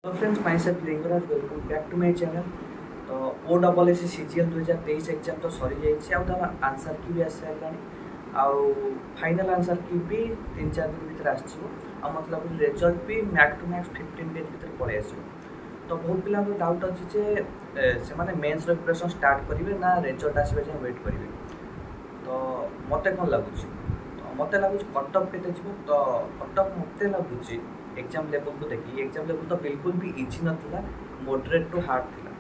Hello friends, myself Lingaraj, welcome back to my channel. तो OSSC CGL 2023 exam तो सरी जाइए, तार आंसर की भी आसी सारे फाइनल आंसर की भी 3-4 दिन भर आ मतलब रिजल्ट भी मैक्स टू मैक्स 15 डेज भर पलि आस। तो बहुत पिला डाउट अच्छे से मैंने मेन्स प्रिपरेशन स्टार्ट करेंगे ना रिजल्ट आसवा जाए वेट करेंगे। तो मत कौन लगुच, तो मत लगुच कटअफ के तो कटअफ मत लगुच एग्जाम लेवल को देखिए। एग्जाम लेवल तो बिल्कुल भी इजी नाला, मॉडरेट टू हार्ड थिला।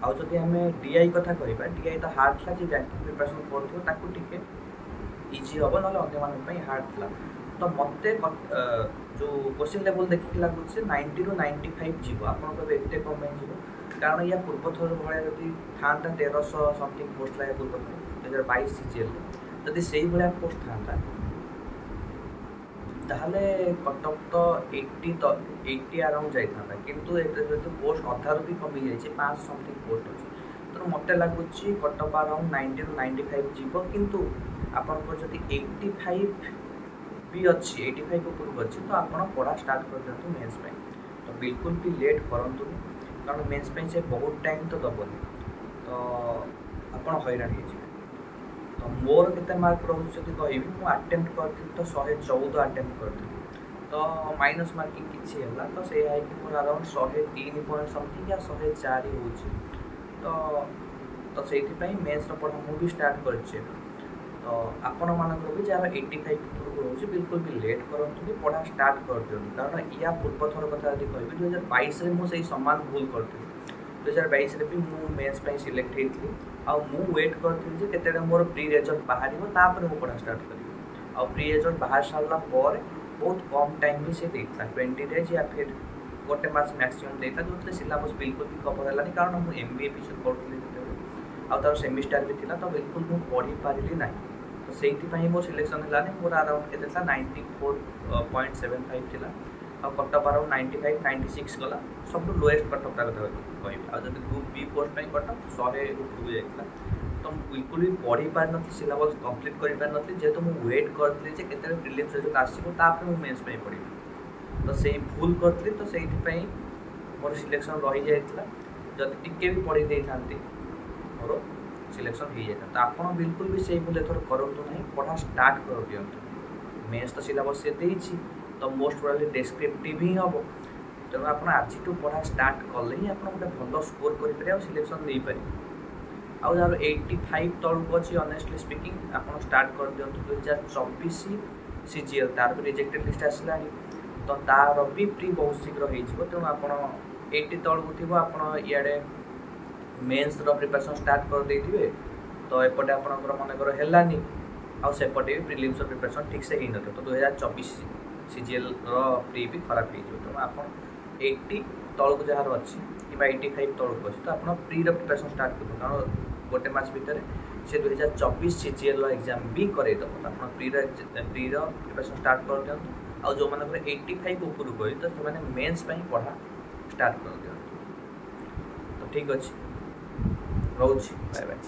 आउ जदि आम DI कथा कहबा, DI तो हार्ड था, जो बैंकिंग प्रिपरेशन करते इजी हम ना अन्य हार्ड था। तो मत जो क्वेश्चन लेवल देखिए लगुच 90 ରୁ 95 जीव। आप एत कम जीव कारण या पूर्व थर भाया जब था 1300 समथिंग पोस्ट लगे पूर्व थर 2022 CGL जदि से भाया पोस्ट था ताहले कटअफ तो 80 अराउंड जाता, किंतु पोस्ट अधारू भी कमी जाए 5 समथिंग पोस्ट अच्छे। तो मत लगुच कटअफ अराउंड 90 ରୁ 95 जीव, किंतु आपंकर जब 85 भी अच्छी 85 ऊपर अच्छी तो आप पढ़ा स्टार्ट कर दिखाँ मेन्स पे। तो बिल्कुल भी लेट करूँ कारण मेन्स पे से बहुत टाइम तो दबनी, तो आप हैरान हो। तो मोर के मार्क रोचे कह मुझे आटेम्प्ट करी तो 114 आटेम्प्ट करी, तो माइनस मार्किंग किसी है तो से मोर अराउंड 103 पॉइंट समथिंग या 104 हो। तो से मेन्स पढ़ा मुझे स्टार्ट कर। तो आपण मानकर भी जहाँ 85 ऊपर रोचे बिल्कुल भी लेट करूँ, पढ़ा स्टार्ट कर दिखाँ कारण या पूर्व थर कथा यदि कह 2022 में मुझे सामान भूल करी। 2022 भी मुझे मेन्स सिलेक्ट होती आउ वेट करी के मोर प्री रिजल्ट बाहर तापर मुझे पढ़ा स्टार्ट करी। आउ प्री रिजल्ट बाहर सारा पर बहुत कम टाइम भी से देता 20 डेज या फिर गोटे मास मैक्सिमम देता, जो सिलेबस बिल्कुल भी कवर है कारण मुझे MBA पीछे पढ़ुली आर सेमिस्टार भी था, तो बिल्कुल मुझे पढ़ी पारि ना। तो से मोर सिलेक्शन है मोर अराउंड के 94.75 था और कटअफ अराउंड 95-96 गला सब लोएस्ट कटअफटा कथा कह। जब ग्रुप बी पोस्ट कटअफ 100 ऊपर जाता, तो बिल्कुल भी पढ़ी पारि ना, सिलेबस कंप्लीट कर पारि ना, जेहेतु मुझे वेट करी के प्रिलिम्स रिजल्ट आसो मेन्स पढ़ी। तो से भूल करी, तो से मोर सिलेक्शन रही जाता। जब टिके भी पढ़ी दे था मोर सिलेक्शन हो जाता। तो आप बिल्कुल भी से भूल एथर करूँ ना, पढ़ा स्टार्ट कर दिखाँ। मेन्स तो सिलेबस से देती, तो मोस्ट प्रोबेबली डिस्क्रिप्टिव ही हम। तेणु आप आज पढ़ा स्टार्ट कले ही आप गोटे भल स्कोर करेंगे और सिलेक्शन नहीं पारे। आउ जार 85 तलू अच्छी ऑनेस्टली स्पीकिंग आप स्टार्ट कर दिखाँ 2024 CGL तार भी रिजेक्टेड लिस्ट आसला, तो तार भी प्री बहुत शीघ्र हो। तेणु आप 80 तलू थी आप इे मेन्स प्रिपरेशन स्टार्ट कर देते, तो एपटे आपंकर मनकर है आउपटे भी प्रिलिम्स प्रिपरेशन ठीक से ही न। तो 2024 CGL प्री भी खराब हो। तो आप 80 तलू जार अच्छी कि 85 तलू अच्छी, तो आप प्री प्रिपरेशन स्टार्ट कर कारण गोटे मास भितर से 2024 CGL एग्जाम भी करदेव। तो आप प्री प्रिपरेशन स्टार्ट कर दिखाँ। आउ जो मैंने 85 ऊपर गई तो से मेन्स पढ़ा स्टार्ट कर दिखाँ। तो ठीक अच्छे रोच, बाय बाय।